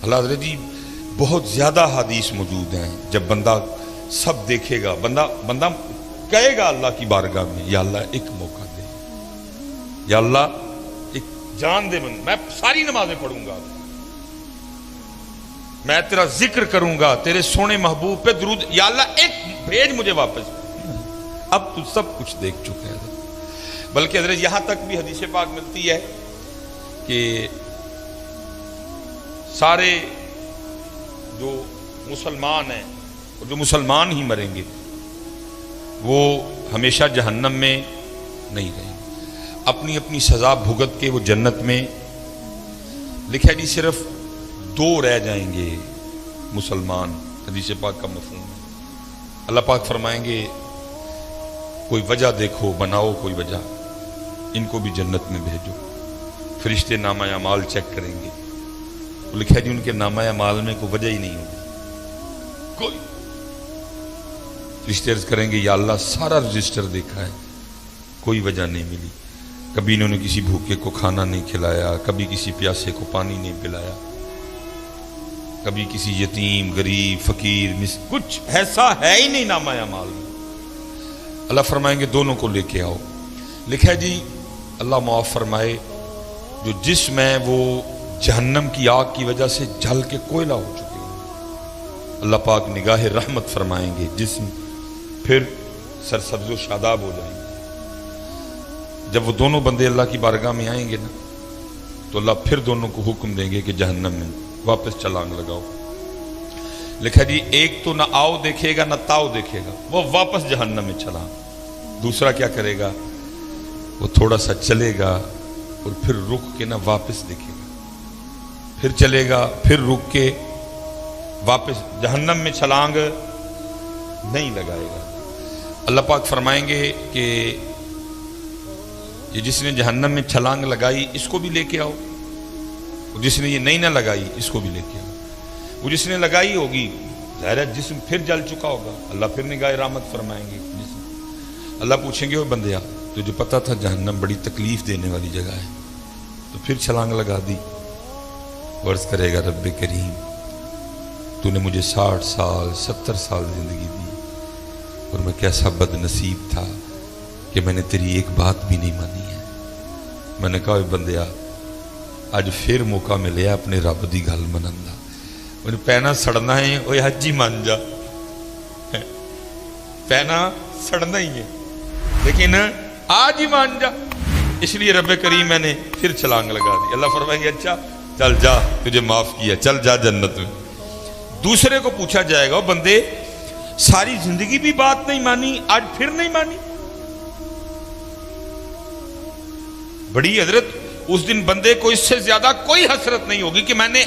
اللہ حضرت جی بہت زیادہ حدیث موجود ہیں، جب بندہ سب دیکھے گا، بندہ کہے گا اللہ کی بارگاہ میں، یا اللہ ایک موقع دے، یا اللہ ایک جان دے، میں ساری نمازیں پڑھوں گا، میں تیرا ذکر کروں گا، تیرے سونے محبوب پہ درود، یا اللہ ایک بھیج مجھے واپس۔ اب تو سب کچھ دیکھ چکے ہیں، بلکہ حضرت یہاں تک بھی حدیث پاک ملتی ہے کہ سارے جو مسلمان ہیں اور جو مسلمان ہی مریں گے وہ ہمیشہ جہنم میں نہیں رہیں گے، اپنی اپنی سزا بھگت کے وہ جنت میں، لکھا جی صرف 2 رہ جائیں گے مسلمان، حدیث پاک کا مفہوم ہے۔ اللہ پاک فرمائیں گے کوئی وجہ دیکھو، بناؤ کوئی وجہ، ان کو بھی جنت میں بھیجو۔ فرشتے نامہ اعمال چیک کریں گے، لکھا جی ان کے نامہ اعمال میں کوئی وجہ ہی نہیں ہوگی، کوئی۔ فرشتے عرض کریں گے یا اللہ سارا رجسٹر دیکھا ہے، کوئی وجہ نہیں ملی، کبھی انہوں نے کسی بھوکے کو کھانا نہیں کھلایا، کبھی کسی پیاسے کو پانی نہیں پلایا، کبھی کسی یتیم غریب فقیر کچھ ایسا ہے ہی نہیں نامہ اعمال میں۔ اللہ فرمائیں گے دونوں کو لے کے آؤ، لکھا ہے جی اللہ معاف فرمائے جو جسم ہے وہ جہنم کی آگ کی وجہ سے جل کے کوئلہ ہو چکے ہیں، اللہ پاک نگاہ رحمت فرمائیں گے، جسم پھر سرسبز و شاداب ہو جائیں گے۔ جب وہ دونوں بندے اللہ کی بارگاہ میں آئیں گے نا تو اللہ پھر دونوں کو حکم دیں گے کہ جہنم میں واپس چھلانگ لگاؤ۔ لکھا جی ایک تو نہ آؤ دیکھے گا نہ تاؤ دیکھے گا، وہ واپس جہنم میں چھلانگ۔ دوسرا کیا کرے گا، وہ تھوڑا سا چلے گا اور پھر رک کے نہ واپس دیکھے گا، پھر چلے گا پھر رک کے واپس جہنم میں چھلانگ نہیں لگائے گا۔ اللہ پاک فرمائیں گے کہ یہ جس نے جہنم میں چھلانگ لگائی اس کو بھی لے کے آؤ، جس نے یہ نہیں نہ لگائی اس کو بھی لے کے آؤ۔ وہ جس نے لگائی ہوگی ظاہر ہے جسم پھر جل چکا ہوگا، اللہ پھر نگاہ رحمت فرمائیں گے جسم۔ اللہ پوچھیں گے وہ بندیا تجھے پتا تھا جہنم بڑی تکلیف دینے والی جگہ ہے تو پھر چھلانگ لگا دی؟ عرض کرے گا رب کریم تو نے مجھے 60 سال 70 سال زندگی دی اور میں کیسا بد نصیب تھا کہ میں نے تیری ایک بات بھی نہیں مانی ہے۔ میں نے کہا بندیا اج پھر موقع ملے اپنے رب دی گل منن دا، انہیں پینا سڑنا ہے وہ حج ہی مان جا، پینا سڑنا ہی ہے لیکن آج ہی مان جا، اس لیے رب کریم میں نے پھر چھلانگ لگا دی۔ اللہ فرمائیں گے اچھا چل جا تجھے معاف کیا، چل جا جنت میں۔ دوسرے کو پوچھا جائے گا بندے ساری زندگی بھی بات نہیں مانی آج پھر نہیں مانی؟ بڑی حضرت اس دن بندے کو اس سے زیادہ کوئی حسرت نہیں ہوگی کہ میں نے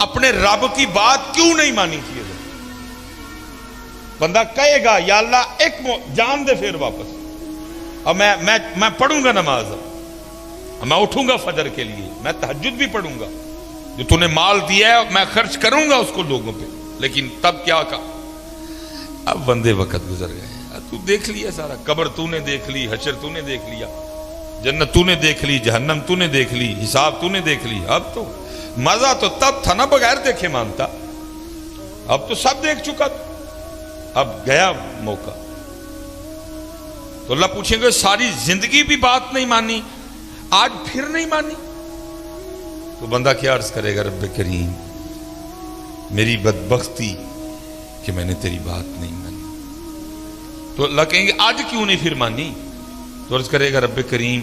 اپنے رب کی بات کیوں نہیں مانی تھی۔ بندہ کہے گا یا اللہ ایک جان دے پھر واپس، اب میں پڑھوں گا نماز، میں اٹھوں گا فجر کے لیے، میں تہجد بھی پڑھوں گا، جو تو نے مال دیا ہے میں خرچ کروں گا اس کو لوگوں پہ، لیکن تب کیا کہا؟ اب بندے وقت گزر گئے، تو دیکھ لیا سارا، قبر تو نے دیکھ لی، حشر تو نے دیکھ لیا، جنت تو نے دیکھ لی، جہنم تو نے دیکھ لی، حساب تو نے دیکھ لی، اب تو مزہ تو تب تھا نا بغیر دیکھے مانتا، اب تو سب دیکھ چکا، اب گیا موقع۔ تو اللہ پوچھیں گے ساری زندگی بھی بات نہیں مانی آج پھر نہیں مانی؟ تو بندہ کیا عرض کرے گا رب کریم میری بدبختی کہ میں نے تیری بات نہیں مانی۔ تو اللہ کہیں گے آج کیوں نہیں پھر مانی؟ تو عرض کرے گا رب کریم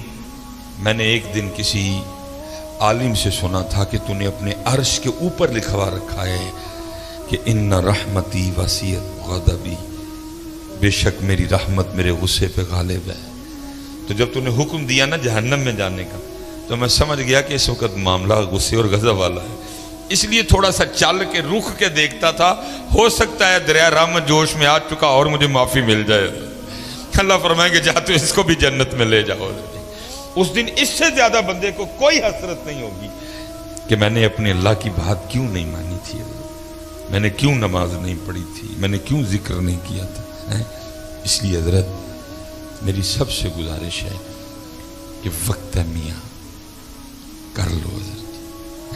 میں نے ایک دن کسی عالم سے سنا تھا کہ تو نے اپنے عرش کے اوپر لکھوا رکھا ہے کہ ان رحمتی وسیعت غضبی، بے شک میری رحمت میرے غصے پہ غالب ہے۔ تو جب تو نے حکم دیا نا جہنم میں جانے کا تو میں سمجھ گیا کہ اس وقت معاملہ غصے اور غضب والا ہے، اس لیے تھوڑا سا چل کے رخ کے دیکھتا تھا، ہو سکتا ہے دریا رحمت جوش میں آ چکا اور مجھے معافی مل جائے۔ اللہ فرمائیں گے جا تو اس کو بھی جنت میں لے جاؤ۔ اس دن اس سے زیادہ بندے کو کوئی حسرت نہیں ہوگی کہ میں نے اپنے اللہ کی بات کیوں نہیں مانی تھی، میں نے کیوں نماز نہیں پڑھی تھی، میں نے کیوں ذکر نہیں کیا تھا۔ اس لیے حضرت میری سب سے گزارش ہے کہ وقت ہے میاں کر لو حضرت،